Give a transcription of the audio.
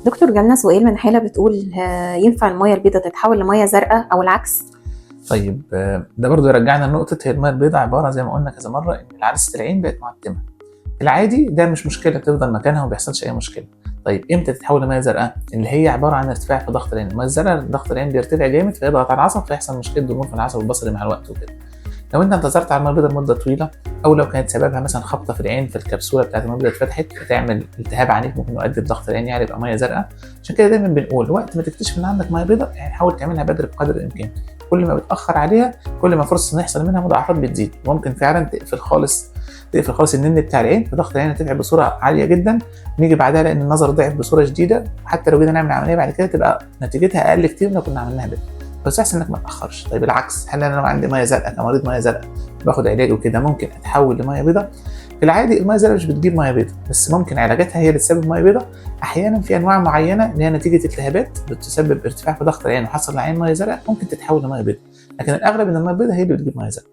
دكتور، جالنا سؤال من حالة بتقول ينفع المية البيضاء تتحول لمية زرقاء أو العكس؟ طيب ده برضو يرجعنا لنقطة هي المية البيضاء عبارة زي ما قلنا كذا مرة إن عدسة العين بقت معتمة. العادي ده مش مشكلة، تفضل مكانها وما بيحصلش أي مشكلة. طيب إمتى تتحول لمية زرقاء؟ اللي هي عبارة عن ارتفاع في ضغط العين. المية الزرقاء ضغط العين بيرتفع جامد فيضغط على العصب فيحصل مشكلة ضمور في العصب البصري مع الوقت وكده. لو انت انتظرت على الميه البيضاء لمده طويله، او لو كانت سببها مثلا خبطه في العين في الكبسوله بتاعت الميه البيضاء اتفتحت فتعمل التهاب عنيف ممكن يؤدي لضغط العين يعني يبقى ميه زرقاء. عشان كده دايما بنقول وقت ما تكتشف ان عندك ميه بيضاء يعني حاول تعملها بدري بقدر الامكان. كل ما بتاخر عليها كل ما فرصه ان يحصل منها مضاعفات بتزيد، ممكن فعلا تقفل خالص النن بتاع العين فضغط العين يرتفع بصوره عاليه جدا. نيجي بعدها لان النظر ضعف بصوره شديده، حتى لو جينا نعمل عمليه بعد كده تبقى نتيجتها اقل كتير من لو كنا عملناها بدري. بس احسن انك ما تاخرش. طيب العكس، هل انا لو عندي ميه زرقاء كمريض ميه زرقاء باخد علاج وكده ممكن اتحول لميه بيضاء؟ في العادي الميه الزرقاء مش بتجيب ميه بيضاء، بس ممكن علاجاتها هي اللي تسبب ميه بيضاء. احيانا في انواع معينه اللي هي نتيجه التهابات بتسبب ارتفاع في ضغط العين وحصل العين ميه زرقاء ممكن تتحول لميه بيضاء، لكن الاغلب ان الميه البيضاء هي اللي بتجيب ميه زرقاء.